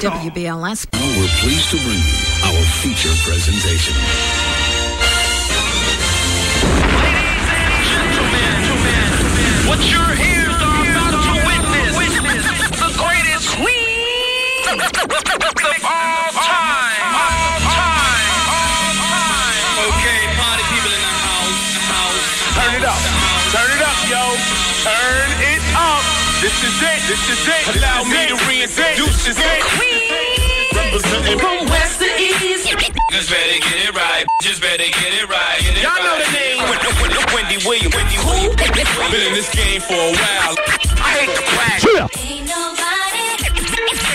WBLS. We're pleased to bring you our feature presentation. Ladies and gentlemen, what your ears are about to witness, the greatest queen of all time. Okay, party people in the house. Turn it up, yo. Turn it up. This is it. Allow me to reintroduce this queen. Representing From west to east. Just better get it right. Y'all know the name. Wendy Williams. Been in this game for a while. I hate the brag. Ain't nobody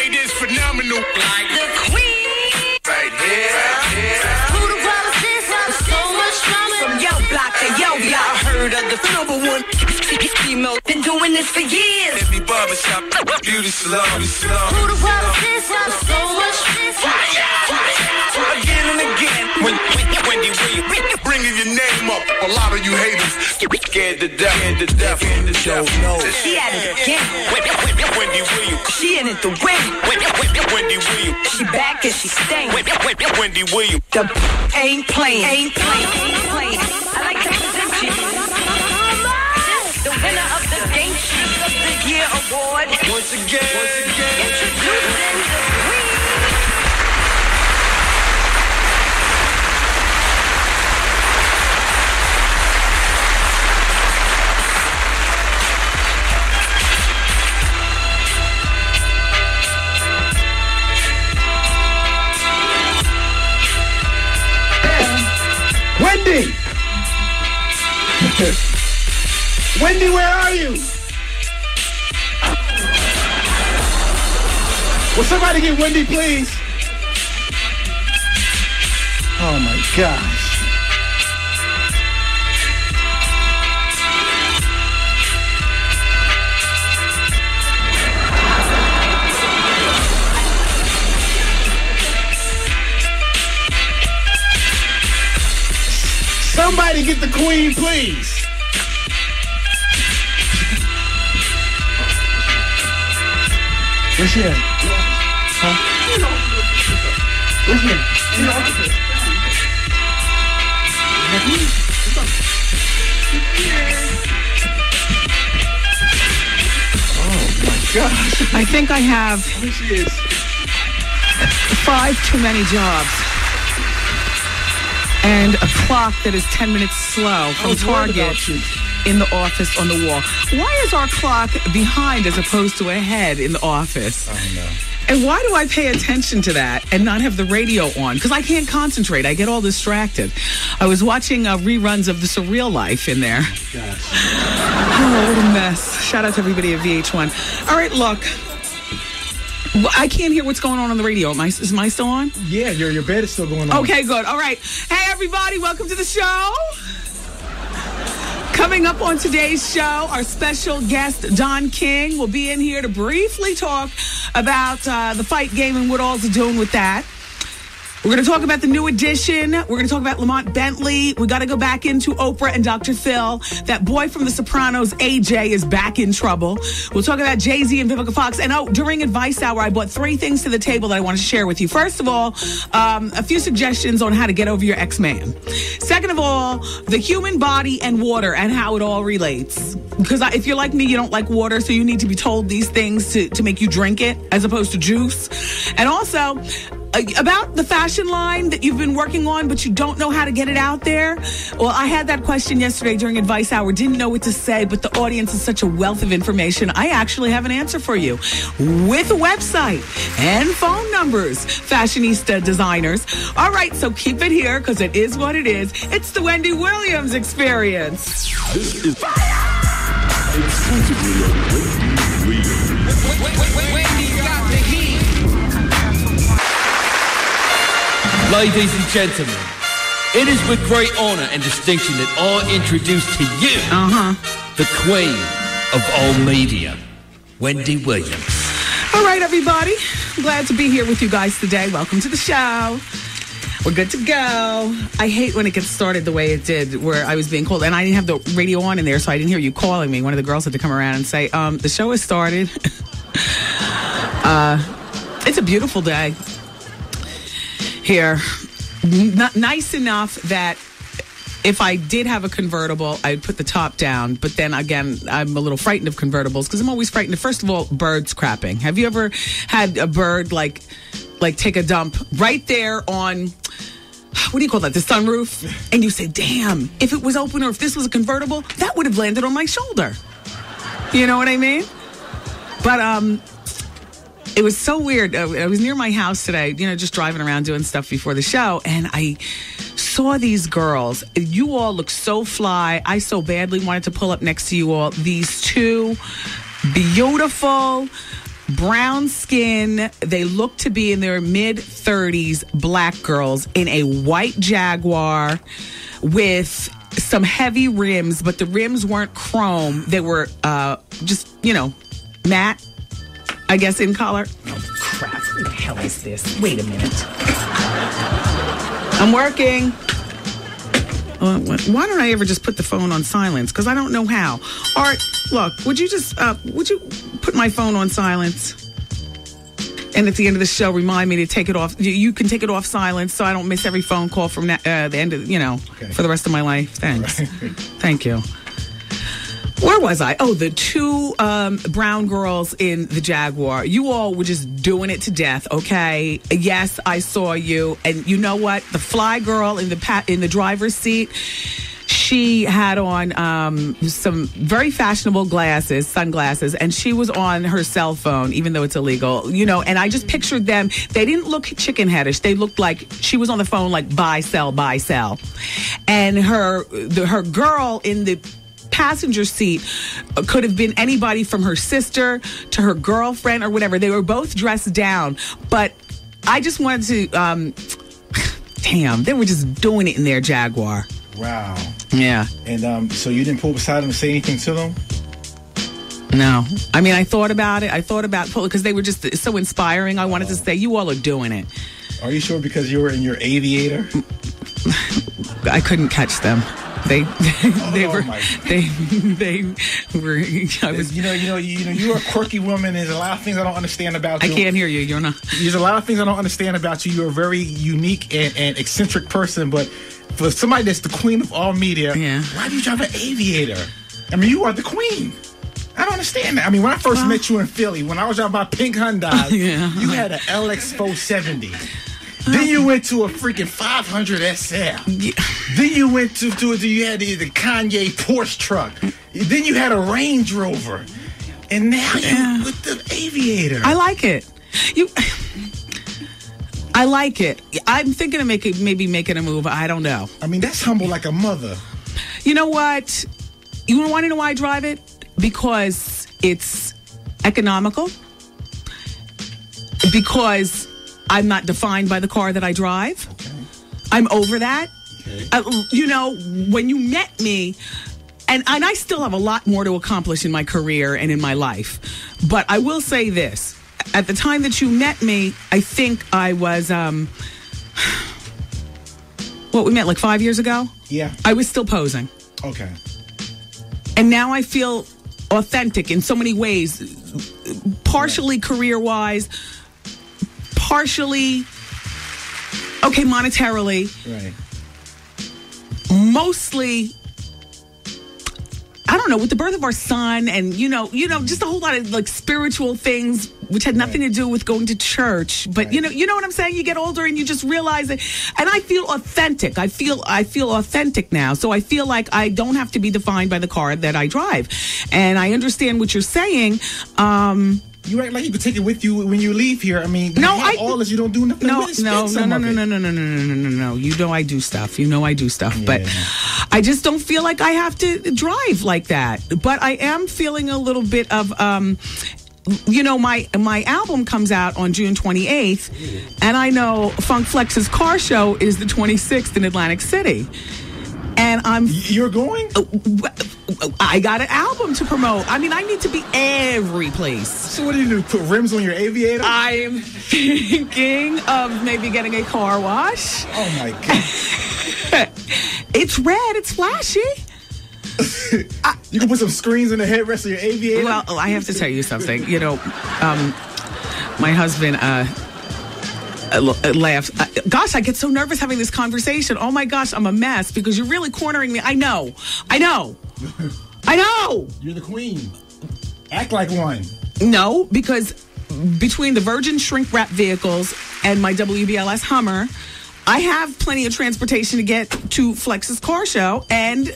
It is phenomenal. Like the queen. Right here. who the world is this? So much drama. From yo block to yo block. I heard of the number one female. Been doing this for years. Every barbershop, beauty salon. Who the world is this? So much Again and again. Wendy Williams. Bringing your name up. A lot of you haters scared to death. She at it again. Wendy Williams. She in it to win. Wendy Williams. She back and she staying. Wendy Williams. The ain't playing. I like to present you the winner of the Game Sheet of the Year Award. Once again. Introducing the queen. Wendy! Wendy, where are you? Will somebody get Wendy, please? Oh my gosh. Somebody get the queen, please. Where's she at? Huh? Where's she at? Oh my gosh. I think I have Where she is? 5 too many jobs. And a clock that is 10 minutes slow from Target in the office on the wall. Why is our clock behind as opposed to ahead in the office? I don't know. And why do I pay attention to that and not have the radio on? Because I can't concentrate. I get all distracted. I was watching reruns of The Surreal Life in there. Gosh. Oh, what a mess. Shout out to everybody at VH1. All right, look. I can't hear what's going on the radio. Is mine still on? Yeah, your bed is still going on. Okay, good. All right. Hey, everybody. Welcome to the show. Coming up on today's show, our special guest, Don King, will be in here to briefly talk about the fight game and what all's doing with that. We're going to talk about the new edition. We're going to talk about Lamont Bentley. We got to go back into Oprah and Dr. Phil. That boy from The Sopranos, AJ, is back in trouble. We'll talk about Jay-Z and Vivica Fox. And during Advice Hour, I brought 3 things to the table that I want to share with you. First of all, a few suggestions on how to get over your ex-man. Second of all, the human body and water and how it all relates. Because if you're like me, you don't like water, so you need to be told these things to make you drink it as opposed to juice. And also, about the fashion line that you've been working on, but you don't know how to get it out there. Well, I had that question yesterday during Advice Hour. Didn't know what to say, but the audience is such a wealth of information. I actually have an answer for you with a website and phone numbers. Fashionista designers. All right, so keep it here because it is what it is. It's the Wendy Williams experience. This is exclusively on Wendy Williams. Wendy got the heat. Ladies and gentlemen, it is with great honor and distinction that I introduce to you the queen of all media, Wendy Williams. All right, everybody. Glad to be here with you guys today. Welcome to the show. We're good to go. I hate when it gets started the way it did, where I was being called, and I didn't have the radio on in there, so I didn't hear you calling me. One of the girls had to come around and say, the show has started. It's a beautiful day here. Nice enough that if I did have a convertible, I'd put the top down. But then again, I'm a little frightened of convertibles because I'm always frightened. First of all, birds crapping. Have you ever had a bird like take a dump right there on, what do you call that, the sunroof? And you say, damn, if it was open or if this was a convertible, that would have landed on my shoulder. You know what I mean? But it was so weird. I was near my house today, just driving around doing stuff before the show, and I saw these girls. You all look so fly. I so badly wanted to pull up next to you all. These two beautiful, brown skin, they look to be in their mid-30s, black girls in a white Jaguar with some heavy rims, but the rims weren't chrome. They were just, matte, I guess, in color. Oh, crap. What the hell is this? Wait a minute. I'm working. Why don't I ever just put the phone on silence? Because I don't know how. Art, look, would you put my phone on silence? And at the end of the show, remind me to take it off. You can take it off silence so I don't miss every phone call from the end of, for the rest of my life. Thanks. Right. Thank you. Where was I? Oh, the two brown girls in the Jaguar. You all were just doing it to death, okay? Yes, I saw you. And you know what? The fly girl in the driver's seat, she had on some very fashionable sunglasses, and she was on her cell phone, even though it's illegal, and I just pictured them. They didn't look chicken-headish. They looked like she was on the phone like buy, sell. And her girl in the passenger seat could have been anybody from her sister to her girlfriend or whatever. They were both dressed down, but I just wanted to damn, they were just doing it in their Jaguar. Wow. Yeah. And so you didn't pull beside them and say anything to them? No. I mean, I thought about it. Because they were just so inspiring. I wanted to say, you all are doing it. Are you sure because you were in your aviator? I couldn't catch them. They were. I was. You're a quirky woman. There's a lot of things I don't understand about you. I can't hear you. You're not. There's a lot of things I don't understand about you. You're a very unique and eccentric person, but for somebody that's the queen of all media, why do you drive an aviator? I mean, you are the queen. I don't understand that. I mean, when I first met you in Philly, when I was driving my pink Hyundai, you had an LX 470. Then you went to a freaking 500 SL. Yeah. Then you went to you had the Kanye Porsche truck. Then you had a Range Rover. And now you're with the aviator. I like it. I like it. I'm thinking of maybe making a move. I don't know. I mean, that's humble like a mother. You know what? You want to know why I drive it? Because it's economical. Because I'm not defined by the car that I drive. Okay. I'm over that. Okay. When you met me, and I still have a lot more to accomplish in my career and in my life. But I will say this. At the time that you met me, I think I was, we met like 5 years ago? Yeah. I was still posing. Okay. And now I feel authentic in so many ways, partially career-wise, partially, monetarily. Right. Mostly, I don't know, with the birth of our son and, just a whole lot of like spiritual things, which had nothing to do with going to church. But, you know what I'm saying? You get older and you just realize it. And I feel authentic. I feel authentic now. So I feel like I don't have to be defined by the car that I drive. And I understand what you're saying. You act like you could take it with you when you leave here. I mean, all this, you don't do nothing. No. You know I do stuff. Yeah. But I just don't feel like I have to drive like that. But I am feeling a little bit of, my album comes out on June 28th, and I know Funk Flex's car show is the 26th in Atlantic City. And You're going? I got an album to promote. I mean, I need to be every place. So what do you do? Put rims on your aviator? I am thinking of maybe getting a car wash. Oh my God. It's red. It's flashy. You can put some screens in the headrest of your aviator? Well, I have to tell you something. my husband laughs. Gosh, I get so nervous having this conversation. Oh my gosh, I'm a mess because you're really cornering me. I know. You're the queen. Act like one. No, because between the Virgin shrink wrap vehicles and my WBLS Hummer, I have plenty of transportation to get to Flex's car show and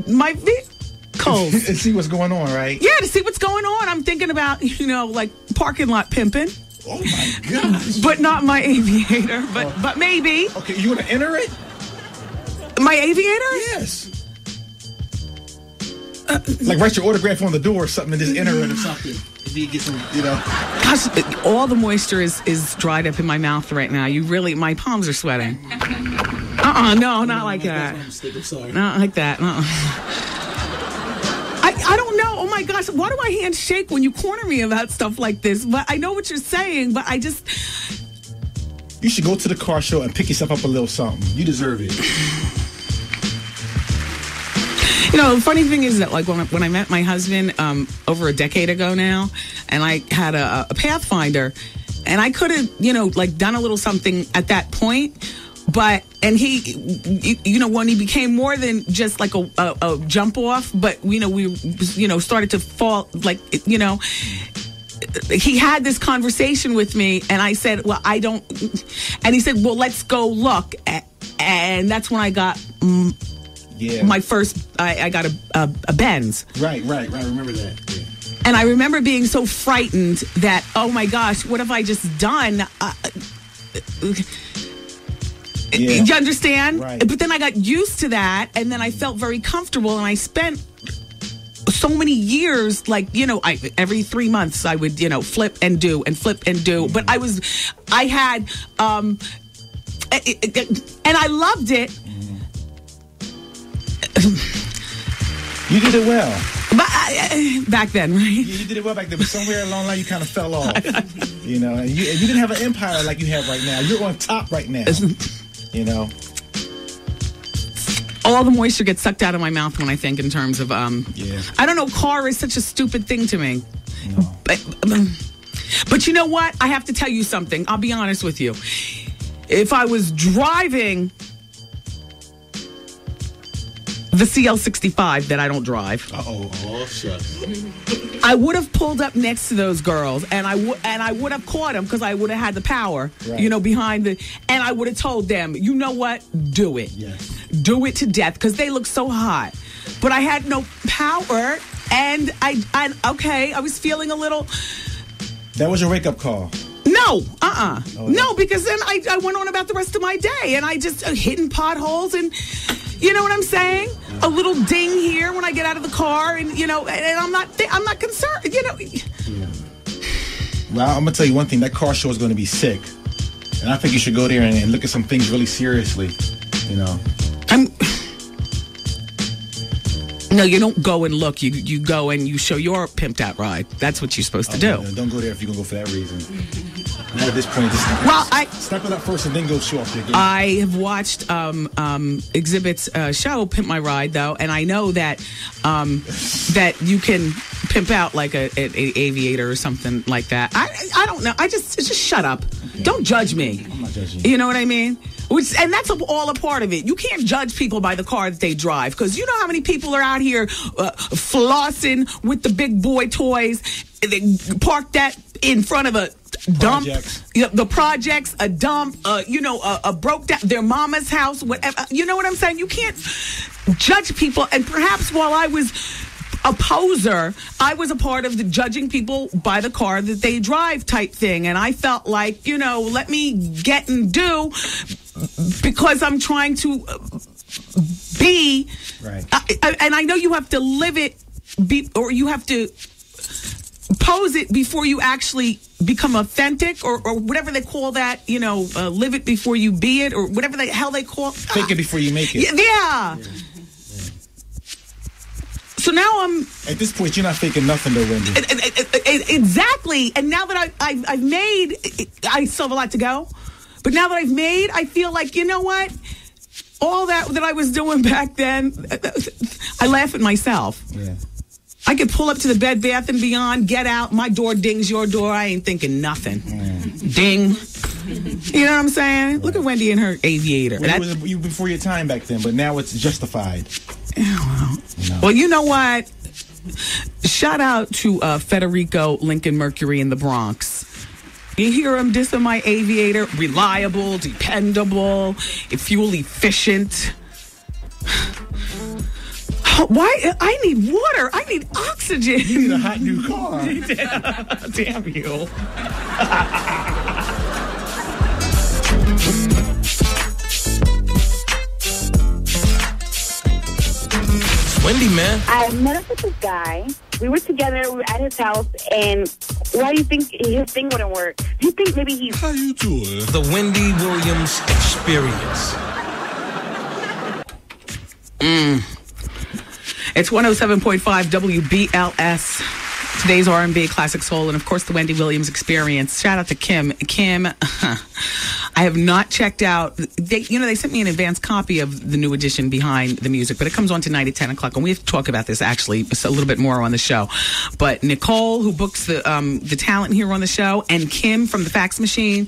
my vehicles. And see what's going on, right? Yeah, to see what's going on. I'm thinking about, like parking lot pimping. Oh my gosh. But not my Aviator, but maybe. Okay, you want to enter it? My Aviator? Yes. Like write your autograph on the door or something and just enter it or something. If you get some, Gosh, all the moisture is dried up in my mouth right now. My palms are sweating. No, not like that. I'm sorry. Not like that. I don't know. Oh my gosh, why do my hands shake when you corner me about stuff like this? But I know what you're saying, but I just... You should go to the car show and pick yourself up a little something. You deserve it. The funny thing is that, like, when I met my husband over a decade ago now, and I had a Pathfinder, and I could have, done a little something at that point, and he, when he became more than just like a jump off, but, we started to fall, he had this conversation with me, and I said, well, I don't, and he said, well, let's go look, and that's when I got... my first, I got a Benz. Right. I remember that. Yeah. And I remember being so frightened that, oh my gosh, what have I just done? You understand? Right. But then I got used to that, and then I felt very comfortable, and I spent so many years, every 3 months I would, flip and do. Mm-hmm. But I had, and I loved it. You did it well. But back then, right? You did it well back then, but somewhere along the line you kind of fell off. And you didn't have an empire like you have right now. You're on top right now. All the moisture gets sucked out of my mouth when I think in terms of, I don't know, car is such a stupid thing to me. No. But you know what? I have to tell you something. I'll be honest with you. If I was driving the CL65 that I don't drive. Oh, shucks. I would have pulled up next to those girls, and I would have caught them because I would have had the power, right. Behind and I would have told them, you know what, do it. Yes. Do it to death because they look so hot. But I had no power, and I was feeling a little. That was your wake-up call. No, Oh, no, because then I went on about the rest of my day, and I just hitting potholes and. You know what I'm saying? A little ding here when I get out of the car, and and I'm not concerned. Yeah. Well, I'm gonna tell you one thing. That car show is going to be sick, and I think you should go there and look at some things really seriously. No, you don't go and look. You go and you show your pimped out ride. That's what you're supposed to do. No, don't go there if you're gonna go for that reason. Not at this point. Step it up first and then go show off your game. I have watched Exhibit's show, Pimp My Ride, though, and I know that that you can pimp out like an Aviator or something like that. I don't know. Just shut up. Okay. Don't judge me. I'm not judging you. You know what I mean? And that's all a part of it. You can't judge people by the car that they drive, because you know how many people are out here flossing with the big boy toys. They park that in front of a dump, the projects, a dump, a broke down, their mama's house, whatever. You know what I'm saying? You can't judge people. And perhaps while I was a poser, I was a part of the judging people by the car that they drive type thing. And I felt like, let me get and do, because I'm trying to be. Right. And I know you have to live it, or you have to pose it before you actually become authentic, or whatever they call that, live it before you be it, or whatever the hell they call. Fake it before you make it. Yeah. So now I'm. At this point, you're not faking nothing, though, Wendy. Exactly. And now that I've made, I still have a lot to go. But now that I've made, I feel like, you know what? All that I was doing back then, I laugh at myself. Yeah. I could pull up to the Bed Bath & Beyond, get out, my door dings your door. I ain't thinking nothing. Ding. You know what I'm saying? Look at Wendy and her aviator. Well, you were before your time back then, but now it's justified. Well, you know what? Shout out to Federico Lincoln Mercury in the Bronx. You hear him dissing my aviator? Reliable, dependable, fuel efficient. Why? I need water. I need oxygen. You need a hot new car. Damn you. Wendy, man. I met up with this guy. We were together. We were at his house, and why do you think his thing wouldn't work? Do you think maybe he's... How you doing? The Wendy Williams Experience. It's 107.5 WBLS. Today's R&B, classic soul, and of course the Wendy Williams Experience. Shout out to Kim. Kim, I have not checked out. They sent me an advance copy of the new edition Behind the Music, but it comes on tonight at 10 o'clock, and we have to talk about this actually a little bit more on the show. But Nicole, who books the talent here on the show, and Kim from the fax machine,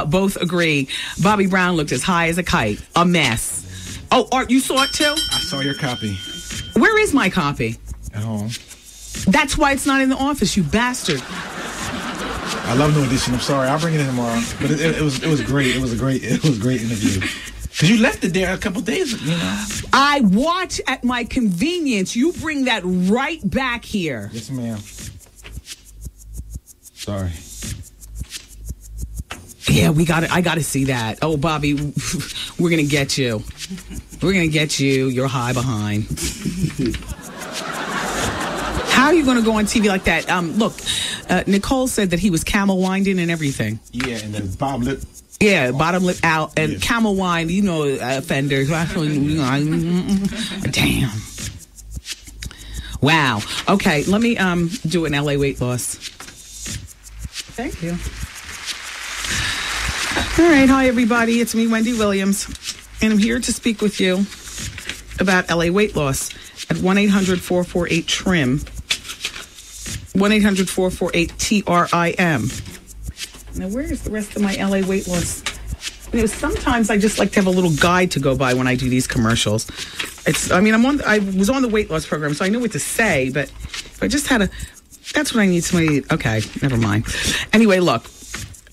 both agree. Bobby Brown looked as high as a kite. A mess. Oh, Art, you saw it too? I saw your copy. Where is my copy? At home. That's why it's not in the office, you bastard. I love New Edition. I'm sorry. I'll bring it in tomorrow. But it was great. It was a great interview. Because you left it there a couple days, I watch at my convenience. You bring that right back here. Yes, ma'am. Sorry. Yeah, I got to see that. Oh, Bobby, we're going to get you. We're going to get you. You're high behind. How are you going to go on TV like that? Look, Nicole said that he was camel winding and everything. Yeah, and the bottom lip. Yeah, bottom lip out and camel wine. Offenders. Damn. Wow. Okay, let me do an LA weight loss. Thank you. All right, hi everybody. It's me, Wendy Williams, and I'm here to speak with you about LA weight loss at 1-800-448-TRIM. 1-800-448-TRIM. Now, where is the rest of my LA weight loss? Sometimes I just like to have a little guide to go by when I do these commercials. I was on the weight loss program, so I know what to say, but if I just had that's what I need somebody. Okay, never mind. Anyway, look.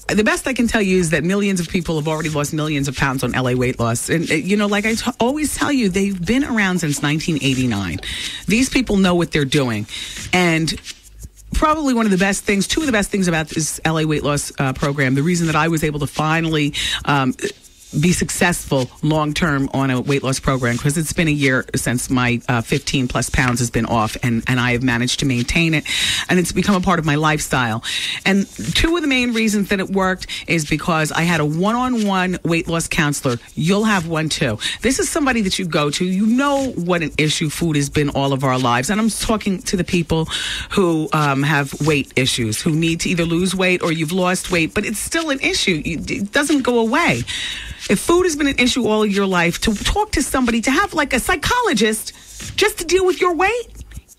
The best I can tell you is that millions of people have already lost millions of pounds on LA weight loss. And, like I always tell you, they've been around since 1989. These people know what they're doing. And probably two of the best things about this LA weight loss program, the reason that I was able to finally be successful long-term on a weight loss program, because it's been a year since my 15 plus pounds has been off, and I have managed to maintain it, and it's become a part of my lifestyle. And two of the main reasons that it worked is because I had a one-on-one weight loss counselor. You'll have one too. This is somebody that you go to. You know what an issue food has been all of our lives, and I'm talking to the people who have weight issues, who need to either lose weight or you've lost weight, but it's still an issue. It doesn't go away. If food has been an issue all of your life, to talk to somebody, to have like a psychologist just to deal with your weight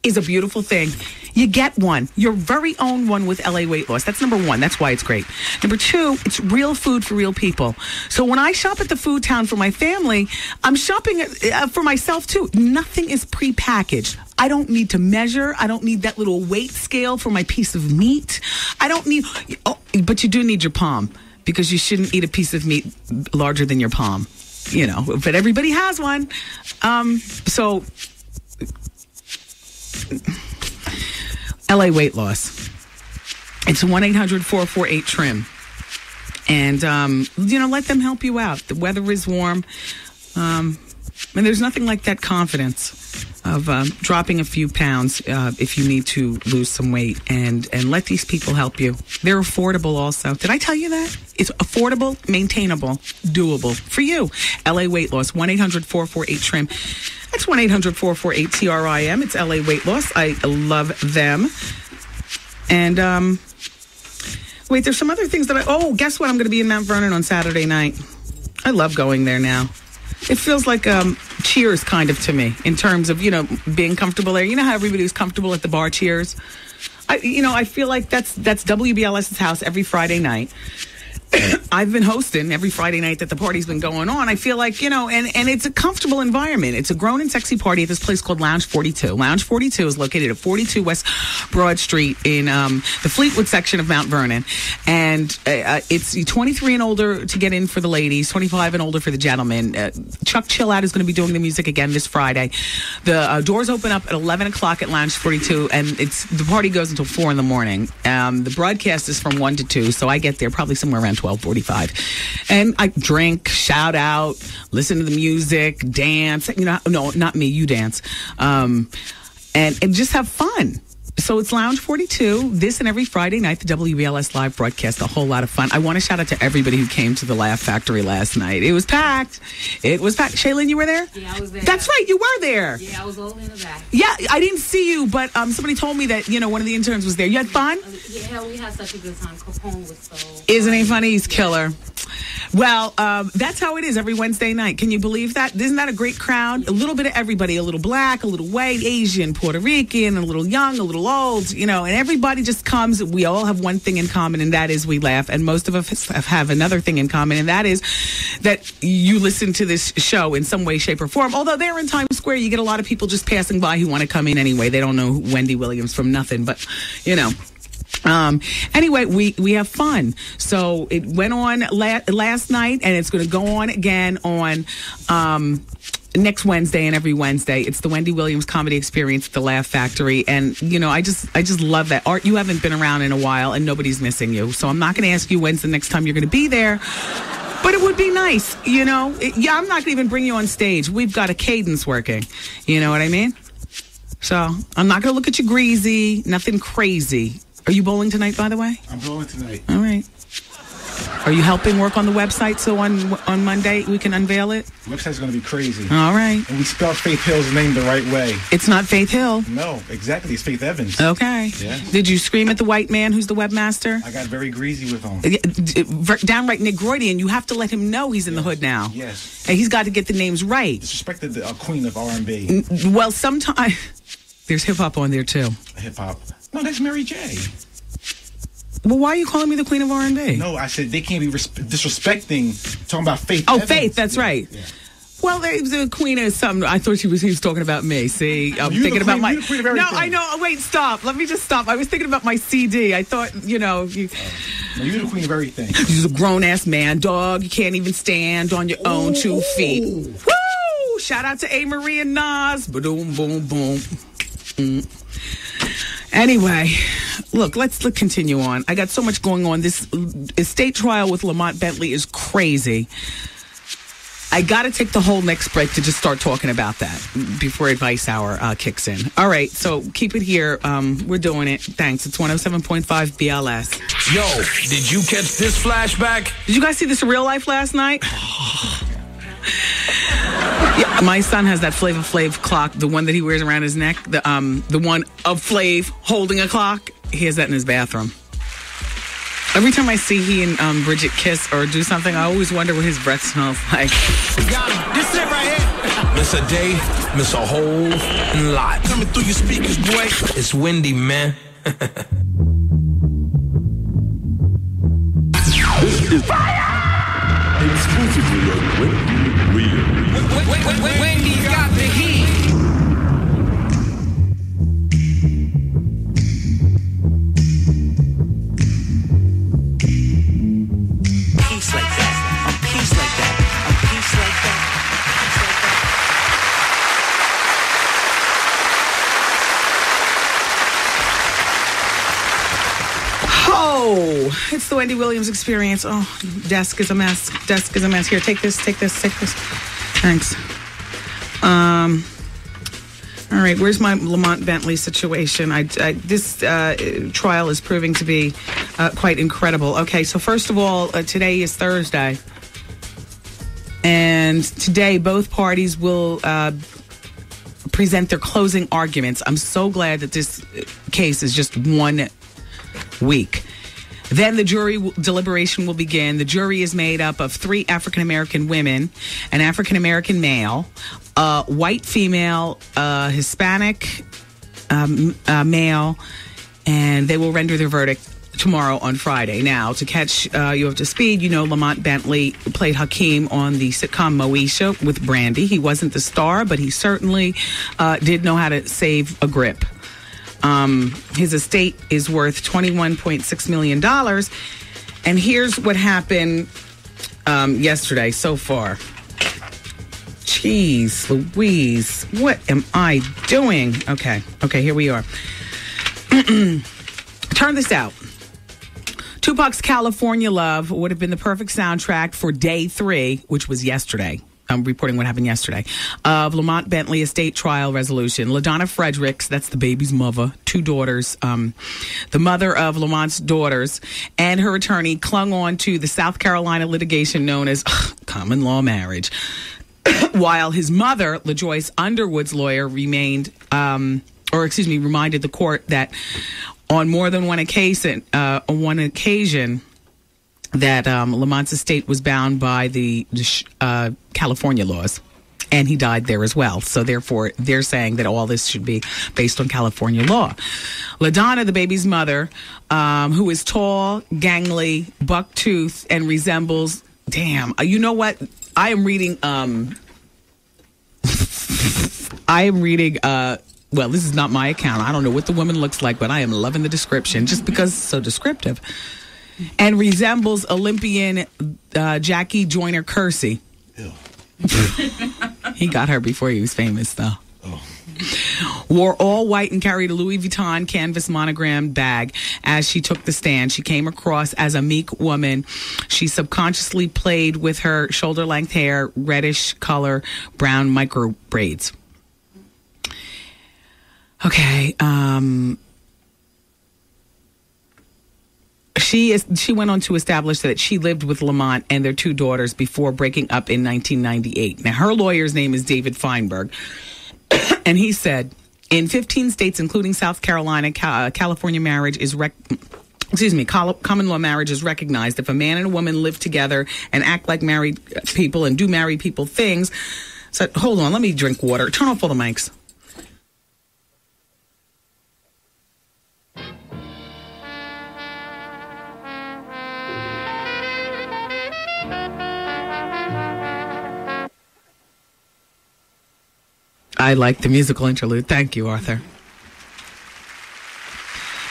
is a beautiful thing. You get one, your very own one with LA Weight Loss. That's number one. That's why it's great. Number two, it's real food for real people. So when I shop at the Food Town for my family, I'm shopping for myself too. Nothing is prepackaged. I don't need to measure. I don't need that little weight scale for my piece of meat. I don't need, but you do need your palm, because you shouldn't eat a piece of meat larger than your palm, but everybody has one. So LA weight loss. It's 1-800-448-TRIM. And, let them help you out. The weather is warm. And there's nothing like that confidence of dropping a few pounds if you need to lose some weight, and let these people help you. They're affordable also. Did I tell you that? It's affordable, maintainable, doable for you. LA Weight Loss, 1-800-448-TRIM. That's 1-800-448-TRIM. It's LA Weight Loss. I love them. And, wait, there's some other things that guess what? I'm going to be in Mount Vernon on Saturday night. I love going there now. It feels like Cheers kind of to me in terms of, being comfortable there. You know how everybody's comfortable at the bar Cheers? I feel like that's WBLS's house every Friday night. I've been hosting every Friday night that the party's been going on. I feel like, and it's a comfortable environment. It's a grown and sexy party at this place called Lounge 42. Lounge 42 is located at 42 West Broad Street in the Fleetwood section of Mount Vernon. And it's 23 and older to get in for the ladies, 25 and older for the gentlemen. Chuck Chillout is going to be doing the music again this Friday. The doors open up at 11 o'clock at Lounge 42, and the party goes until 4 in the morning. The broadcast is from 1 to 2, so I get there probably somewhere around 12:45, and I drink, shout out, listen to the music, dance. No, not me. You dance, and just have fun. So it's Lounge 42, this and every Friday night, the WBLS live broadcast, a whole lot of fun. I want to shout out to everybody who came to the Laugh Factory last night. It was packed. Shaylin, you were there? Yeah, I was there. That's right, you were there. Yeah, I was all in the back. Yeah, I didn't see you, but somebody told me that, one of the interns was there. You had fun? Yeah, we had such a good time. Capone was so... Isn't he funny? He's killer. Well, that's how it is every Wednesday night. Can you believe that? Isn't that a great crowd? A little bit of everybody, a little black, a little white, Asian, Puerto Rican, a little young, a little old, and everybody just comes. We all have one thing in common, and that is we laugh. And most of us have another thing in common, and that is that you listen to this show in some way, shape, or form. Although they're in Times Square, you get a lot of people just passing by who want to come in anyway. They don't know Wendy Williams from nothing, but, anyway, we have fun. So it went on last night, and it's going to go on again on next Wednesday and every Wednesday. It's the Wendy Williams Comedy Experience at the Laugh Factory, and I just love that. Art, you haven't been around in a while, and nobody's missing you. So I'm not going to ask you when's the next time you're going to be there. But it would be nice, I'm not going to even bring you on stage. We've got a cadence working. You know what I mean? So I'm not going to look at you greasy, nothing crazy. Are you bowling tonight, by the way? I'm bowling tonight. All right. Are you helping work on the website so on Monday we can unveil it? The website's going to be crazy. All right. And we spelled Faith Hill's name the right way. It's not Faith Hill. No, exactly. It's Faith Evans. Okay. Yeah. Did you scream at the white man who's the webmaster? I got very greasy with him. Downright Negroidian. You have to let him know he's in the hood now. Yes. And he's got to get the names right. Disrespected the queen of R&B. Well, sometimes there's hip-hop on there, too. Hip-hop. No, that's Mary J. Well, why are you calling me the queen of R&B? No, I said they can't be disrespecting, talking about Faith Oh, Evans. Faith, that's right. Yeah. Well, the queen is something. I thought he was talking about me. See, I'm thinking about my... No, I know. Oh, wait, stop. Let me just stop. I was thinking about my CD. I thought, you're the queen of everything. You're a grown-ass man, dog. You can't even stand on your own 2 feet. Woo! Shout out to A. Marie and Nas. Ba-doom, boom, boom. Anyway, look, let's continue on. I got so much going on. This estate trial with Lamont Bentley is crazy. I got to take the whole next break to just start talking about that before Advice Hour kicks in. All right, so keep it here. We're doing it. Thanks. It's 107.5 BLS. Yo, did you catch this flashback? Did you guys see this in real life last night? Yeah, my son has that Flavor Flav clock, the one that he wears around his neck, the one of Flav holding a clock. He has that in his bathroom. Every time I see he and Bridget kiss or do something, I always wonder what his breath smells like. Got him. This it right here. Miss a day, miss a whole lot. Coming through your speakers, boy. It's Wendy, man. This is fire! Exclusively on Wendy Williams. Wendy's got the heat. Peace like that. A peace like that. A peace like that. Oh, it's the Wendy Williams Experience. Oh, desk is a mess. Desk is a mess. Here, take this. Thanks. All right, where's my Lamont Bentley situation? This trial is proving to be quite incredible. Okay, so first of all, today is Thursday. And today, both parties will present their closing arguments. I'm so glad that this case is just 1 week. Then the jury deliberation will begin. The jury is made up of 3 African-American women, an African-American male, a white female, Hispanic male, and they will render their verdict tomorrow on Friday. Now, to catch you up to speed, you know Lamont Bentley played Hakeem on the sitcom Moesha with Brandy. He wasn't the star, but he certainly did know how to save a grip. His estate is worth $21.6 million. And here's what happened yesterday so far. Jeez Louise, what am I doing? Okay, here we are. Turn this out. Tupac's California Love would have been the perfect soundtrack for day 3, which was yesterday. I'm reporting what happened yesterday, of Lamont Bentley estate trial resolution. LaDonna Fredericks, that's the baby's mother, 2 daughters, the mother of Lamont's daughters, and her attorney clung on to the South Carolina litigation known as common law marriage. While his mother, LaJoyce Underwood's lawyer, reminded the court that on more than one occasion, that Lamont's estate was bound by the California laws, and he died there as well. So therefore, they're saying that all this should be based on California law. LaDonna, the baby's mother, who is tall, gangly, buck-toothed, and resembles... Damn, you know what? I am reading... well, this is not my account. I don't know what the woman looks like, but I am loving the description just because it's so descriptive. And resembles Olympian Jackie Joyner Kersey. He got her before he was famous, though. Oh. Wore all white and carried a Louis Vuitton canvas monogrammed bag as she took the stand. She came across as a meek woman. She subconsciously played with her shoulder-length hair, reddish color, brown micro braids. Okay, She went on to establish that she lived with Lamont and their 2 daughters before breaking up in 1998. Now, her lawyer's name is David Feinberg, and he said, in 15 states, including South Carolina, California marriage is common law marriage is recognized if a man and a woman live together and act like married people and do married people things. So, hold on, let me drink water. Turn off all the mics. I like the musical interlude. Thank you, Arthur.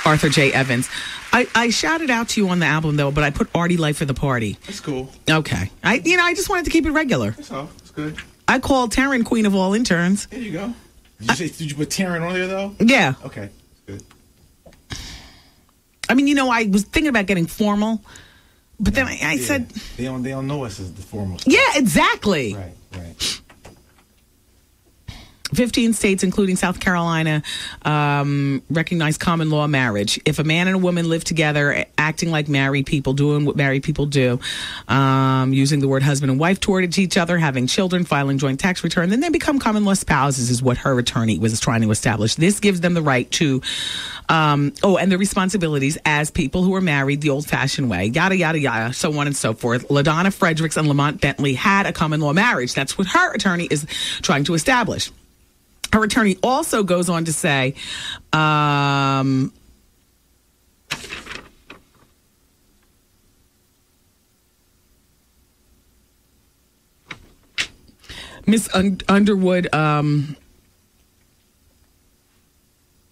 Arthur J. Evans. I shouted out to you on the album, though, but I put Artie Life for the Party. That's cool. Okay. I just wanted to keep it regular. That's all. That's good. I called Taryn Queen of all interns. There you go. Did you put Taryn on there, though? Yeah. Okay. Good. I mean, I was thinking about getting formal, but then I said... They don't know us as the formal stuff. Yeah, exactly. Right. 15 states, including South Carolina, recognize common law marriage. If a man and a woman live together, acting like married people, doing what married people do, using the word husband and wife towards each other, having children, filing joint tax return, then they become common law spouses, is what her attorney was trying to establish. This gives them the right to, and the responsibilities as people who are married the old-fashioned way, yada, yada, yada, so on and so forth. LaDonna Fredericks and Lamont Bentley had a common law marriage. That's what her attorney is trying to establish. Her attorney also goes on to say, Miss Underwood,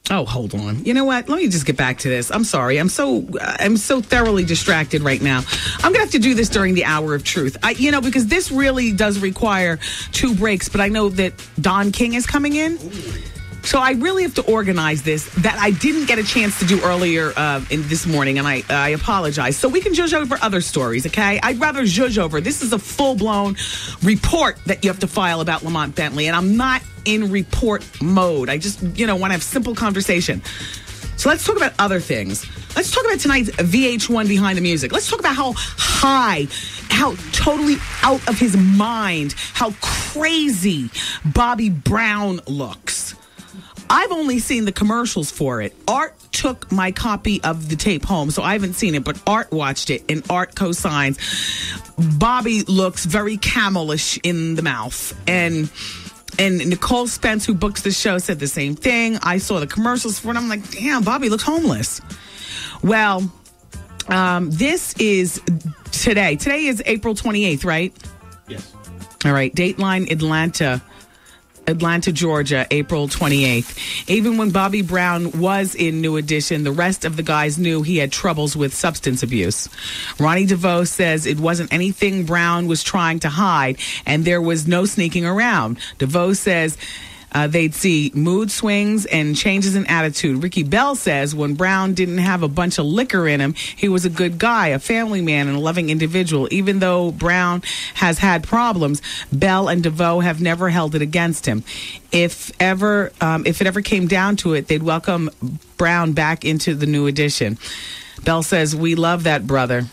oh, hold on. You know what? Let me just get back to this. I'm sorry. I'm so thoroughly distracted right now. I'm going to have to do this during the hour of truth. Because this really does require 2 breaks, but I know that Don King is coming in. So I really have to organize this that I didn't get a chance to do earlier in this morning, and I apologize. So we can judge over other stories, okay? I'd rather judge over. This is a full-blown report that you have to file about Lamont Bentley, and I'm not in report mode. I just, want to have simple conversation. So let's talk about other things. Let's talk about tonight's VH1 Behind the Music. Let's talk about how high, how totally out of his mind, how crazy Bobby Brown looks. I've only seen the commercials for it. Art took my copy of the tape home, so I haven't seen it, but Art watched it, and Art co-signs. Bobby looks very camelish in the mouth, and Nicole Spence, who books the show, said the same thing. I saw the commercials for it. I'm like, damn, Bobby looks homeless. Well, this is today. Today is April 28th, right? Yes. All right. Dateline Atlanta, Georgia, April 28th. Even when Bobby Brown was in New Edition, the rest of the guys knew he had troubles with substance abuse. Ronnie DeVoe says it wasn't anything Brown was trying to hide, and there was no sneaking around. DeVoe says they'd see mood swings and changes in attitude. Ricky Bell says when Brown didn't have a bunch of liquor in him, he was a good guy, a family man, and a loving individual. Even though Brown has had problems, Bell and DeVoe have never held it against him. If it ever came down to it, they'd welcome Brown back into the New Edition. Bell says, we love that brother.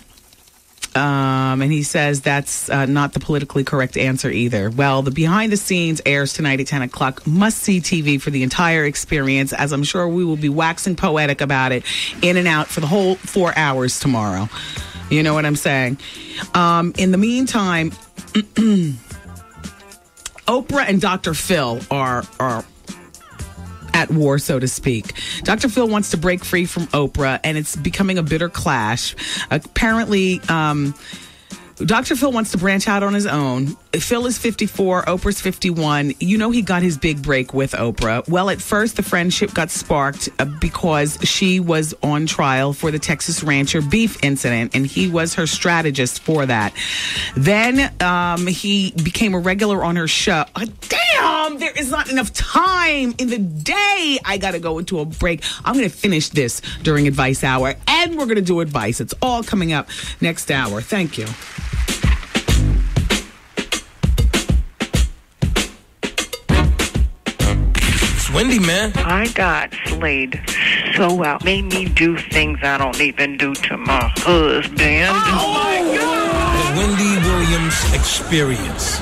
And he says that's not the politically correct answer either. Well, the behind the scenes airs tonight at 10 o'clock. Must see TV for the entire experience, as I'm sure we will be waxing poetic about it in and out for the whole 4 hours tomorrow. You know what I'm saying? In the meantime, Oprah and Dr. Phil are at war, so to speak. Dr. Phil wants to break free from Oprah, and it's becoming a bitter clash. Apparently, Dr. Phil wants to branch out on his own. Phil is 54, Oprah's 51. You know he got his big break with Oprah. Well, at first, the friendship got sparked because she was on trial for the Texas Rancher beef incident, and he was her strategist for that. Then he became a regular on her show. Damn, there is not enough time in the day. I got to go into a break. I'm going to finish this during Advice Hour, and we're going to do advice. It's all coming up next hour. Thank you. Wendy, man. I got slayed so well. Made me do things I don't even do to my husband. Oh my God! The Wendy Williams Experience.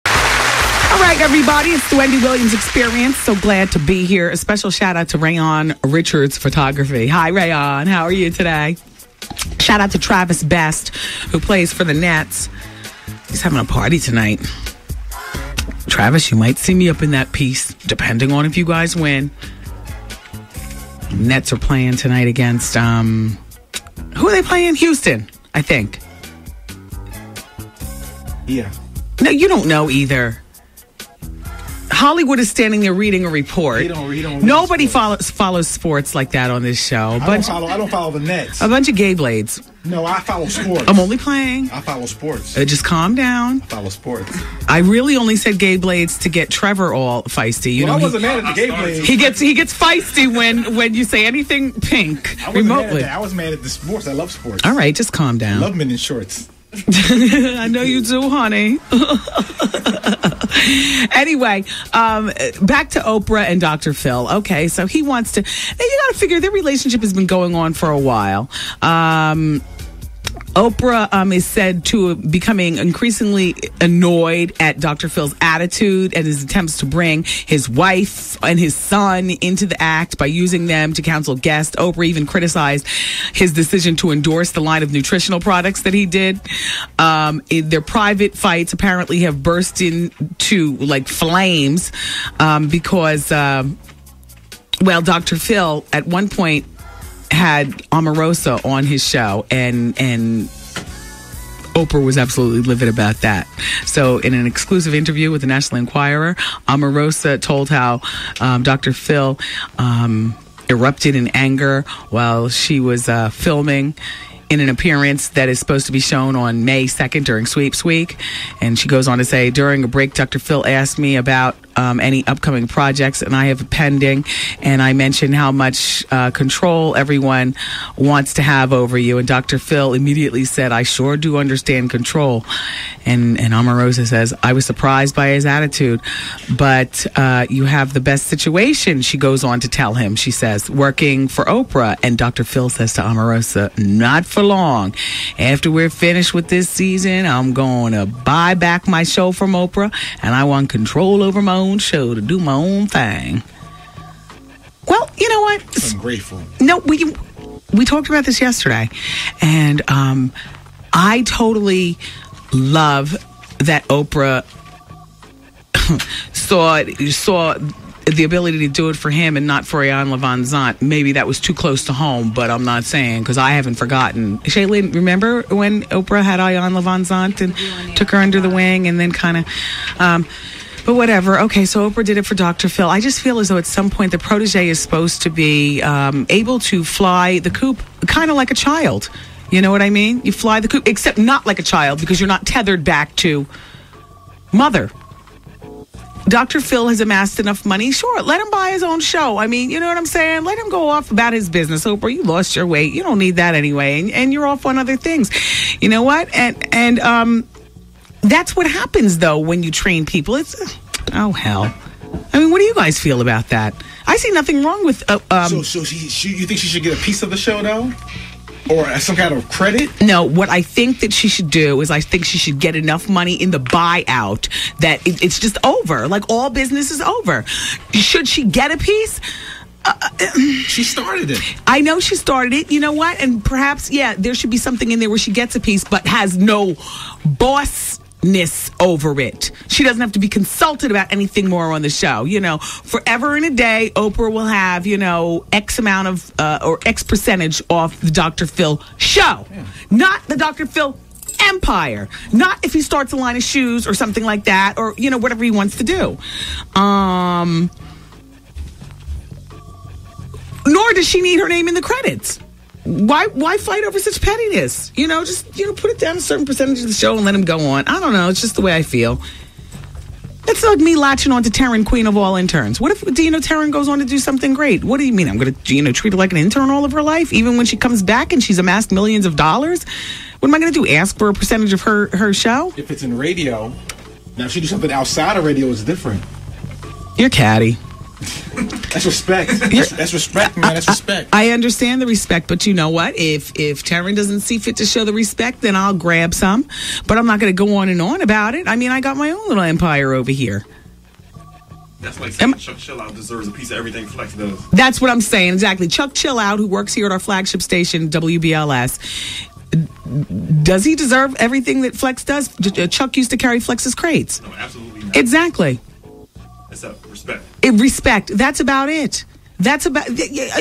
All right, everybody, it's the Wendy Williams Experience. So glad to be here. A special shout out to Rayon Richards Photography. Hi, Rayon. How are you today? Shout out to Travis Best, who plays for the Nets. He's having a party tonight. Travis, you might see me up in that piece, depending on if you guys win. Nets are playing tonight against, who are they playing? Houston, I think. Yeah. No, you don't know either. Hollywood is standing there reading a report. He don't Nobody follows sports like that on this show. I don't follow the Nets. A bunch of gay blades. No, I follow sports. I'm only playing. I follow sports. Just calm down. I follow sports. I really only said gay blades to get Trevor all feisty. You know, I wasn't mad at the gay blades. He gets feisty when you say anything pink remotely. I was mad at the sports. I love sports. All right, just calm down. I love men in shorts. I know you do, honey. Anyway, back to Oprah and Dr. Phil. Okay, so he wants to. Now you got to figure their relationship has been going on for a while. Oprah is said to becoming increasingly annoyed at Dr. Phil's attitude and his attempts to bring his wife and his son into the act by using them to counsel guests. Oprah even criticized his decision to endorse the line of nutritional products that he did. Their private fights apparently have burst into like flames because, Dr. Phil at one point had Omarosa on his show, and Oprah was absolutely livid about that. So in an exclusive interview with the National Enquirer, Omarosa told how Dr. Phil erupted in anger while she was filming in an appearance that is supposed to be shown on May 2nd during Sweeps Week. And she goes on to say, during a break, Dr. Phil asked me about any upcoming projects and I have pending. And I mentioned how much control everyone wants to have over you. And Dr. Phil immediately said, I sure do understand control. And Omarosa says, I was surprised by his attitude, but you have the best situation, she goes on to tell him. She says, working for Oprah. And Dr. Phil says to Omarosa, not for long. after we're finished with this season, I'm going to buy back my show from Oprah, and I want control over my own show to do my own thing. Well, you know what? I'm grateful. No, we talked about this yesterday, and I totally love that Oprah saw the ability to do it for him and not for Ayan Levon Zant. Maybe that was too close to home, but I'm not saying, because I haven't forgotten. Shailene, remember when Oprah had Ayan Levon Zant and took her under the wing and then kind of... but whatever. Okay, so Oprah did it for Dr. Phil. I just feel as though at some point the protege is supposed to be able to fly the coop kind of like a child. You know what I mean? You fly the coop, except not like a child, because you're not tethered back to mother. Dr. Phil has amassed enough money. Sure, let him buy his own show. I mean, you know what I'm saying? Let him go off about his business. Oprah, you lost your weight. You don't need that anyway. And you're off on other things. You know what? And that's what happens, though, when you train people. It's, oh, hell. I mean, what do you guys feel about that? I see nothing wrong with... So you think she should get a piece of the show, though? Or some kind of credit? No, what I think that she should do is I think she should get enough money in the buyout that it's just over. Like, all business is over. Should she get a piece? She started it. I know she started it. You know what? And perhaps, yeah, there should be something in there where she gets a piece but has no bossness over it. She doesn't have to be consulted about anything more on the show. You know, forever and a day, Oprah will have, you know, X amount of or X percentage off the Dr. Phil show. Yeah. Not the Dr. Phil empire. Not if he starts a line of shoes or something like that, or, you know, whatever he wants to do. Nor does she need her name in the credits. Why fight over such pettiness? You know, just, you know, put it down a certain percentage of the show and let him go on. I don't know. It's just the way I feel. It's like me latching on to Taryn, queen of all interns. What if, do you know, Taryn goes on to do something great? What do you mean? I'm going to, you know, treat her like an intern all of her life, even when she comes back and she's amassed millions of dollars? What am I going to do? Ask for a percentage of her show? If it's in radio. Now, if she do something outside of radio, it's different. You're catty. That's respect. That's respect, man. That's respect. I understand the respect, but you know what? If Taryn doesn't see fit to show the respect, then I'll grab some. But I'm not going to go on and on about it. I mean, I got my own little empire over here. That's like saying Chuck Chillout deserves a piece of everything Flex does. That's what I'm saying, exactly. Chuck Chillout, who works here at our flagship station, WBLS, does he deserve everything that Flex does? Chuck used to carry Flex's crates. No, absolutely not. Exactly. Except respect. Respect. That's about it.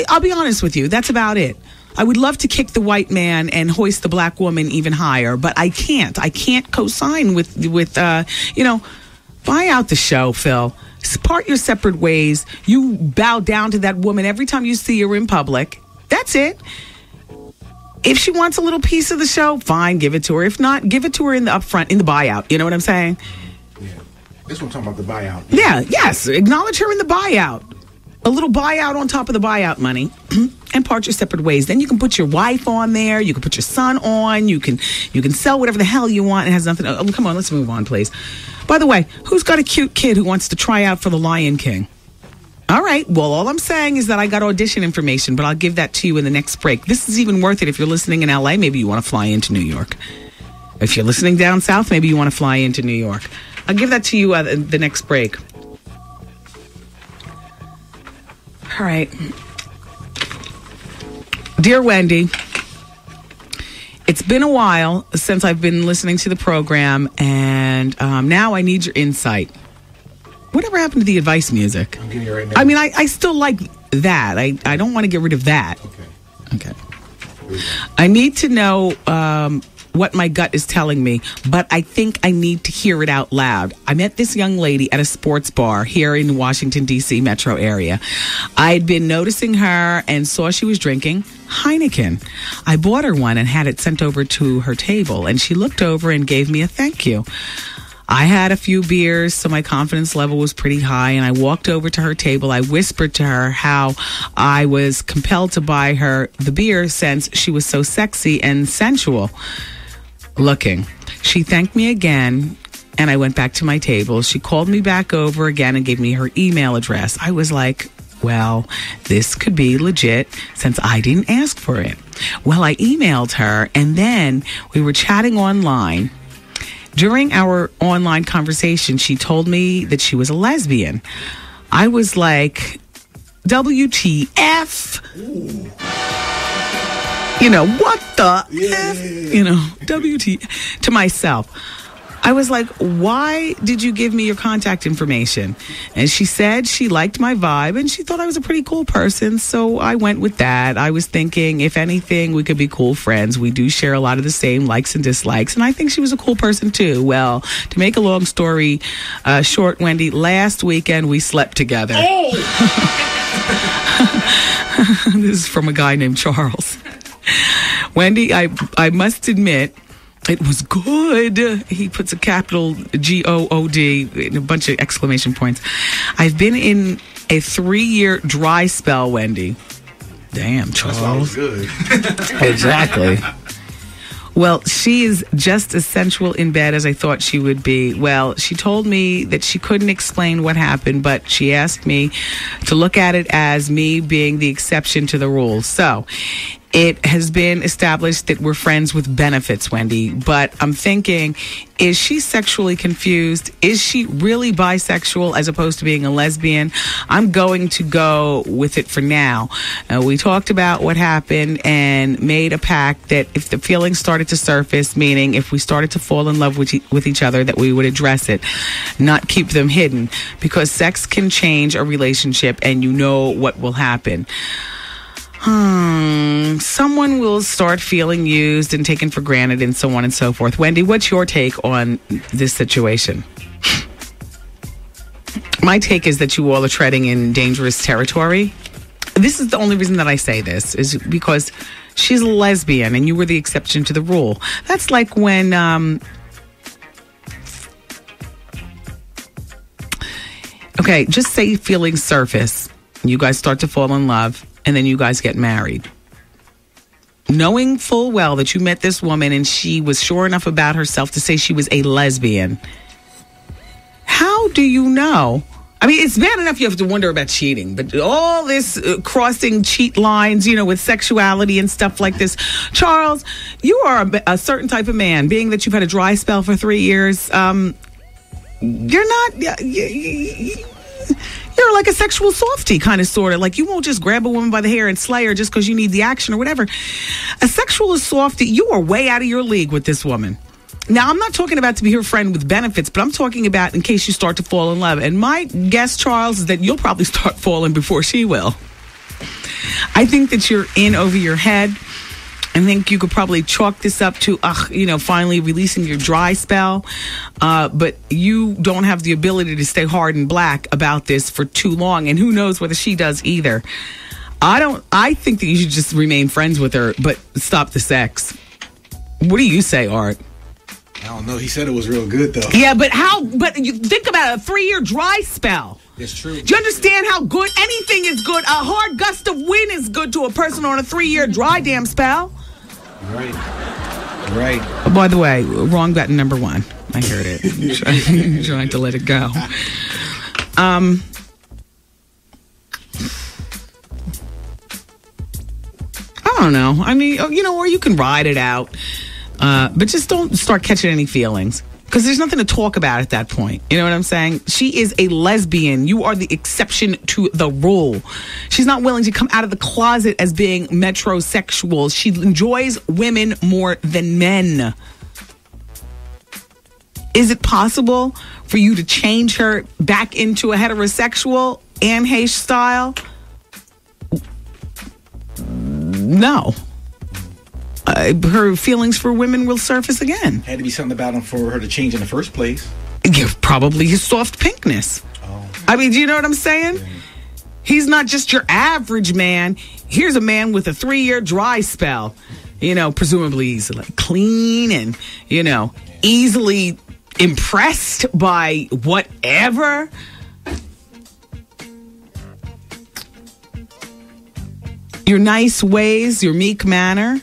I'll be honest with you. That's about it. I would love to kick the white man and hoist the black woman even higher, but I can't. I can't co-sign with you know, buy out the show, Phil. Part your separate ways. You bow down to that woman every time you see her in public. That's it. If she wants a little piece of the show, fine, give it to her. If not, give it to her in the upfront, in the buyout. You know what I'm saying? This one talking about the buyout. Yeah, yes. Acknowledge her in the buyout. A little buyout on top of the buyout money. And part your separate ways. Then you can put your wife on there. You can put your son on. You can sell whatever the hell you want. It has nothing. Oh, come on, let's move on, please. By the way, who's got a cute kid who wants to try out for the Lion King? All right. Well, all I'm saying is that I got audition information, but I'll give that to you in the next break. This is even worth it if you're listening in L.A. Maybe you want to fly into New York. If you're listening down south, maybe you want to fly into New York. I'll give that to you the next break. All right. Dear Wendy, it's been a while since I've been listening to the program, and now I need your insight. Whatever happened to the advice music? I'm getting it right now. I mean, I still like that. I don't want to get rid of that. Okay. I need to know what my gut is telling me, but I think I need to hear it out loud. I met this young lady at a sports bar here in the Washington, D.C. metro area. I'd been noticing her and saw she was drinking Heineken. I bought her one and had it sent over to her table, and she looked over and gave me a thank you. I had a few beers, so my confidence level was pretty high, and I walked over to her table. I whispered to her how I was compelled to buy her the beer since she was so sexy and sensual looking. She thanked me again, and I went back to my table. She called me back over again and gave me her email address. I was like, well, this could be legit since I didn't ask for it. Well, I emailed her, and then we were chatting online. During our online conversation, she told me that she was a lesbian. I was like, WTF? Ooh. You know, what the F? You know, WTF to myself. I was like, why did you give me your contact information? And she said she liked my vibe and she thought I was a pretty cool person. So I went with that. I was thinking, if anything, we could be cool friends. We do share a lot of the same likes and dislikes. And I think she was a cool person too. Well, to make a long story short, Wendy, last weekend we slept together. Oh! This is from a guy named Charles. Wendy, I must admit, it was good. He puts a capital GOOD and a bunch of exclamation points. I've been in a 3-year dry spell, Wendy. Damn, Charles. That sounds good. Exactly. Well, she is just as sensual in bed as I thought she would be. Well, she told me that she couldn't explain what happened, but she asked me to look at it as me being the exception to the rule. So it has been established that we're friends with benefits, Wendy. But I'm thinking, is she sexually confused? Is she really bisexual as opposed to being a lesbian? I'm going to go with it for now. We talked about what happened and made a pact that if the feelings started to surface, meaning if we started to fall in love with each other, that we would address it, not keep them hidden. Because sex can change a relationship and you know what will happen. Someone will start feeling used and taken for granted and so on and so forth. Wendy, what's your take on this situation? My take is that you all are treading in dangerous territory. This is the only reason that I say this, is because she's a lesbian and you were the exception to the rule. That's like when okay, just say feelings surface. You guys start to fall in love. And then you guys get married. Knowing full well that you met this woman and she was sure enough about herself to say she was a lesbian. How do you know? I mean, it's bad enough you have to wonder about cheating, but all this crossing cheat lines, you know, with sexuality and stuff like this. Charles, you are a certain type of man. Being that you've had a dry spell for 3 years, you're not... You're like a sexual softie, kind of, sort of. Like, you won't just grab a woman by the hair and slay her just because you need the action or whatever. A sexual softie, you are way out of your league with this woman. Now, I'm not talking about to be her friend with benefits, but I'm talking about in case you start to fall in love. And my guess, Charles, is that you'll probably start falling before she will. I think that you're in over your head. I think you could probably chalk this up to, finally releasing your dry spell. But you don't have the ability to stay hard and black about this for too long. And who knows whether she does either. I think that you should just remain friends with her, but stop the sex. What do you say, Art? I don't know. He said it was real good, though. Yeah, but you think about a 3-year dry spell. It's true. Do you understand how good anything is good? A hard gust of wind is good to a person on a 3-year dry damn spell. Right. Oh, by the way, wrong button number 1. I heard it. Trying to let it go. I don't know. I mean, or you can ride it out. But just don't start catching any feelings. Because there's nothing to talk about at that point. You know what I'm saying? She is a lesbian. You are the exception to the rule. She's not willing to come out of the closet as being metrosexual. She enjoys women more than men. Is it possible for you to change her back into a heterosexual Anne Heche style? No. Her feelings for women will surface again. Had to be something about him for her to change in the first place. Yeah, probably his soft pinkness. Oh. I mean, do you know what I'm saying? Yeah. He's not just your average man. Here's a man with a 3-year dry spell. Presumably he's like clean and, easily impressed by whatever. Your nice ways, your meek manner.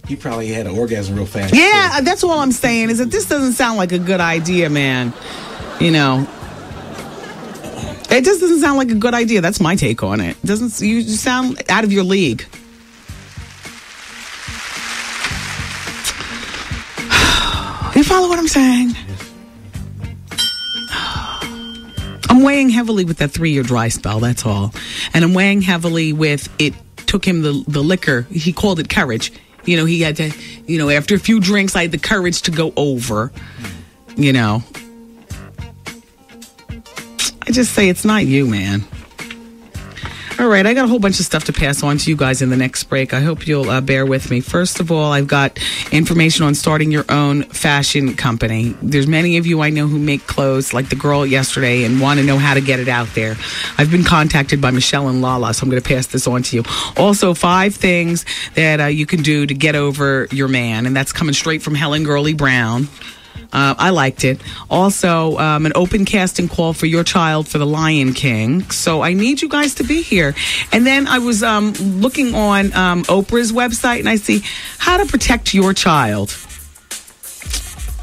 He probably had an orgasm real fast. Yeah, that's all I'm saying is that this doesn't sound like a good idea, man. It just doesn't sound like a good idea. That's my take on it. You sound out of your league. You follow what I'm saying? I'm weighing heavily with that 3-year dry spell, that's all. And I'm weighing heavily with it took him the liquor. He called it courage. He had to, after a few drinks, I had the courage to go over, I just say it's not you, man. All right, I got a whole bunch of stuff to pass on to you guys in the next break. I hope you'll bear with me. First of all, I've got information on starting your own fashion company. There's many of you I know who make clothes like the girl yesterday and want to know how to get it out there. I've been contacted by Michelle and Lala, so I'm going to pass this on to you. Also, 5 things that you can do to get over your man, and that's coming straight from Helen Gurley Brown. I liked it. Also, an open casting call for your child for The Lion King. So I need you guys to be here. And then I was looking on Oprah's website, and I see how to protect your child.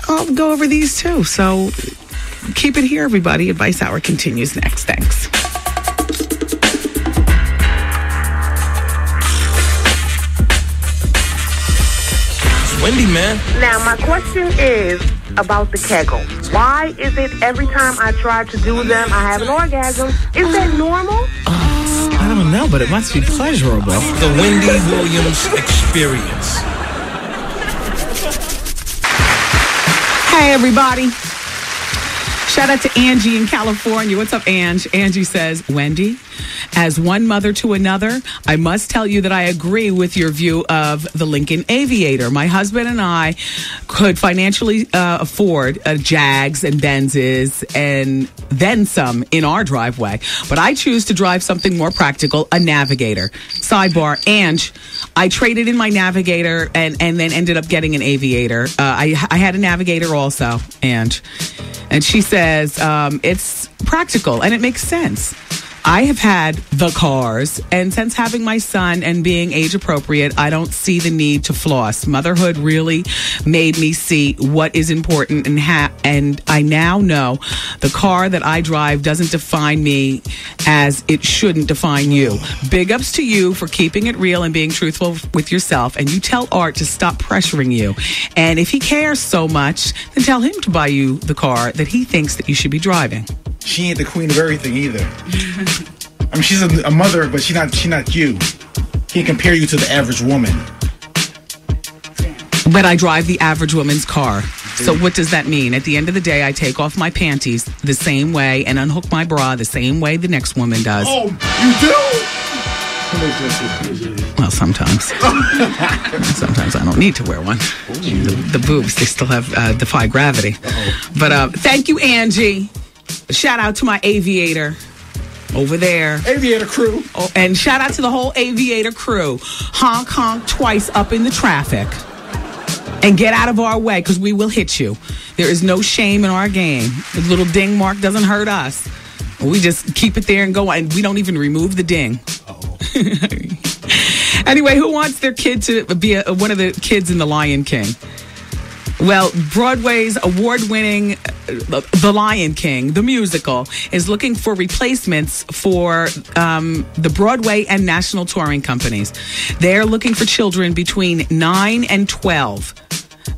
I'll go over these too. So keep it here, everybody. Advice Hour continues next. Thanks. Wendy, man. Now, my question is about the Kegels. Why is it every time I try to do them, I have an orgasm? Is that normal? I don't know, but it must be pleasurable. The Wendy Williams Experience. Hey, everybody. Shout out to Angie in California. What's up, Ange? Angie says, Wendy, as one mother to another, I must tell you that I agree with your view of the Lincoln Aviator. My husband and I could financially afford Jags and Benzes and then some in our driveway. But I choose to drive something more practical, a Navigator. Sidebar, Ange, I traded in my Navigator and then ended up getting an Aviator. I had a Navigator also, Ange. And she says it's practical and it makes sense. I have had the cars, and since having my son and being age appropriate, I don't see the need to floss. Motherhood really made me see what is important, and I now know the car that I drive doesn't define me as it shouldn't define you. Big ups to you for keeping it real and being truthful with yourself, and you tell Art to stop pressuring you. And if he cares so much, then tell him to buy you the car that he thinks that you should be driving. She ain't the queen of everything either. I mean, she's a mother, but she not you. Can't compare you to the average woman. But I drive the average woman's car. So what does that mean? At the end of the day, I take off my panties the same way and unhook my bra the same way the next woman does. Oh, you do? Well, sometimes. Sometimes I don't need to wear one. The boobs, they still have defy gravity. But thank you, Angie. Shout out to my Aviator over there. Aviator crew. Oh, and shout out to the whole Aviator crew. Honk, honk twice up in the traffic. And get out of our way, because we will hit you. There is no shame in our game. The little ding mark doesn't hurt us. We just keep it there and go on. And we don't even remove the ding. Anyway, who wants their kid to be one of the kids in The Lion King? Well, Broadway's award-winning The Lion King, the musical, is looking for replacements for the Broadway and national touring companies. They're looking for children between 9 and 12.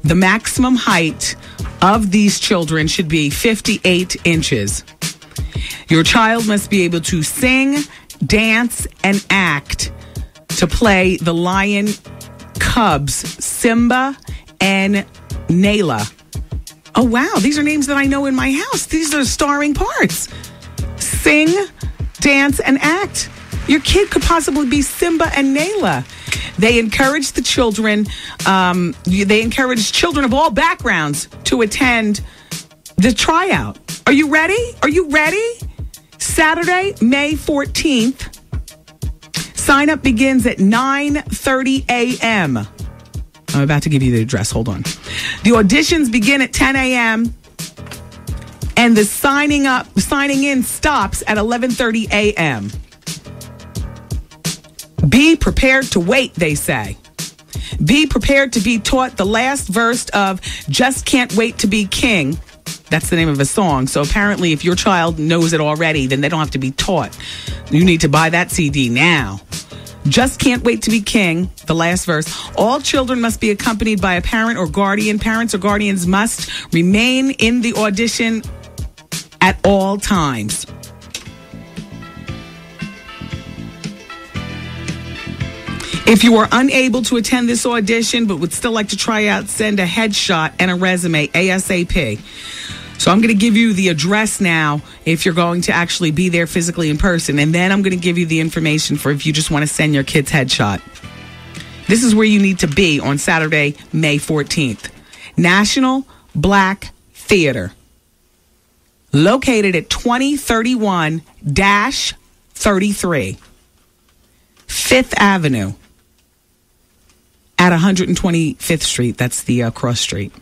The maximum height of these children should be 58 inches. Your child must be able to sing, dance, and act to play the lion cubs, Simba and Nayla. Oh, wow. These are names that I know in my house. These are starring parts. Sing, dance, and act. Your kid could possibly be Simba and Nayla. They encourage the children, they encourage children of all backgrounds to attend the tryout. Are you ready? Are you ready? Saturday, May 14th. Sign up begins at 9:30 a.m. I'm about to give you the address. Hold on. The auditions begin at 10 a.m. and the signing in stops at 11:30 a.m. Be prepared to wait, they say. Be prepared to be taught the last verse of Just Can't Wait to Be King That's the name of a song. So apparently if your child knows it already, then they don't have to be taught. You need to buy that CD now. Just Can't Wait to Be King, the last verse. All children must be accompanied by a parent or guardian. Parents or guardians must remain in the audition at all times. If you are unable to attend this audition but would still like to try out, send a headshot and a resume ASAP. So I'm going to give you the address now if you're going to actually be there physically in person. And then I'm going to give you the information for if you just want to send your kid's headshot. This is where you need to be on Saturday, May 14th. National Black Theater. Located at 2031-33. 5th Avenue. At 125th Street. That's the cross street.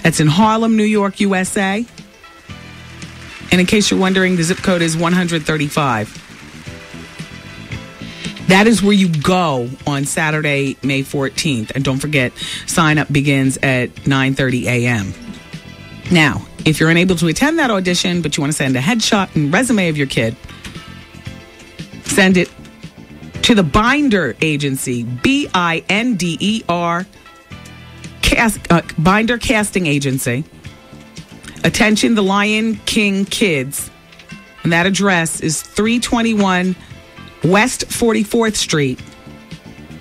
That's in Harlem, New York, USA. And in case you're wondering, the zip code is 135. That is where you go on Saturday, May 14th. And don't forget, sign up begins at 9:30 a.m. Now, if you're unable to attend that audition, but you want to send a headshot and resume of your kid, send it to the Binder Agency, BINDER, Binder Casting Agency. Attention, the Lion King Kids. And that address is 321 West 44th Street,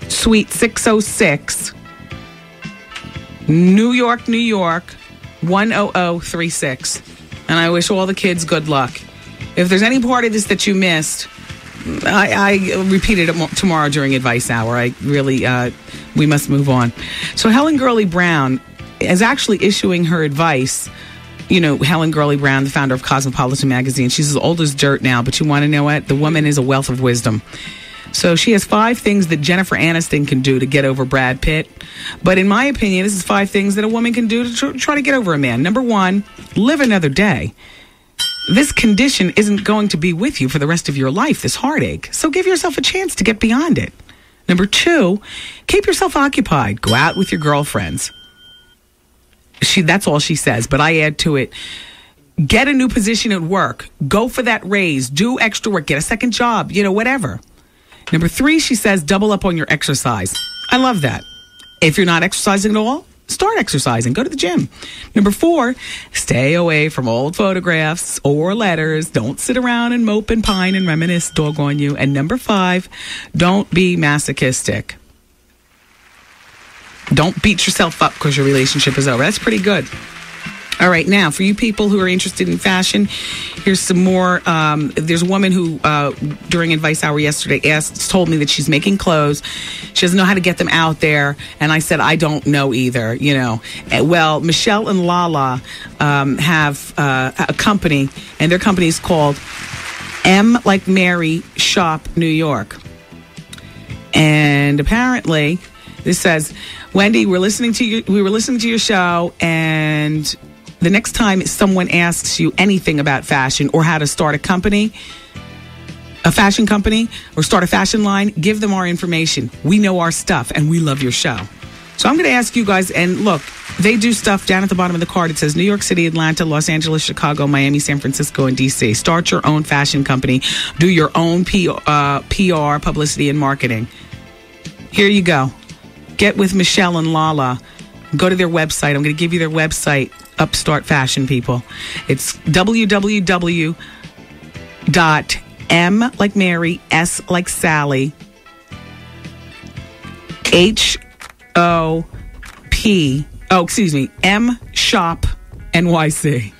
Suite 606, New York, New York, 10036. And I wish all the kids good luck. If there's any part of this that you missed, I repeated it tomorrow during Advice Hour. I really, we must move on. So Helen Gurley Brown is actually issuing her advice. You know, Helen Gurley Brown, the founder of Cosmopolitan magazine. She's as old as dirt now, but you want to know what? The woman is a wealth of wisdom. So she has 5 things that Jennifer Aniston can do to get over Brad Pitt. But in my opinion, this is 5 things that a woman can do to try to get over a man. Number 1, live another day. This condition isn't going to be with you for the rest of your life, this heartache. So give yourself a chance to get beyond it. Number 2, keep yourself occupied. Go out with your girlfriends. That's all she says, but I add to it, get a new position at work. Go for that raise. Do extra work. Get a second job. You know, whatever. Number 3, she says, double up on your exercise. I love that. If you're not exercising at all, start exercising. Go to the gym. Number 4, stay away from old photographs or letters. Don't sit around and mope and pine and reminisce. Dog on you. And number 5, don't be masochistic. Don't beat yourself up because your relationship is over. That's pretty good. All right, now, for you people who are interested in fashion, here's some more. There's a woman who, during Advice Hour yesterday, told me that she's making clothes. She doesn't know how to get them out there. And I said, I don't know either, you know. Well, Michelle and Lala have a company, and their company is called M Like Mary Shop New York. And apparently, this says, Wendy, we were listening to your show, and the next time someone asks you anything about fashion or how to start a company, a fashion company, or start a fashion line, give them our information. We know our stuff, and we love your show. So I'm going to ask you guys, and look, they do stuff down at the bottom of the card. It says New York City, Atlanta, Los Angeles, Chicago, Miami, San Francisco, and D.C. Start your own fashion company. Do your own PR, publicity, and marketing. Here you go. Get with Michelle and Lala. Go to their website. I'm going to give you their website, Upstart Fashion People. It's www.m like Mary, S like Sally, M Shop NYC.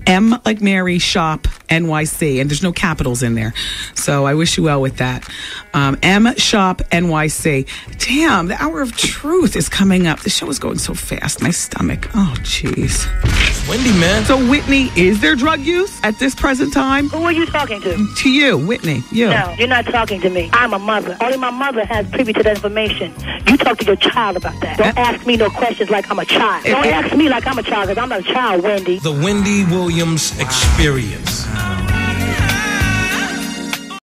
M like Mary Shop NYC, and there's no capitals in there, so I wish you well with that. M Shop NYC. Damn, the hour of truth is coming up. The show is going so fast. My stomach. Oh, jeez. Wendy, man. So, Whitney, is there drug use at this present time? Who are you talking to? To you, Whitney. You. No, you're not talking to me. I'm a mother. Only my mother has privy to that information. You talk to your child about that. Don't ask me no questions like I'm a child. Don't ask me like I'm a child, because I'm not a child, Wendy. The Wendy Williams Experience.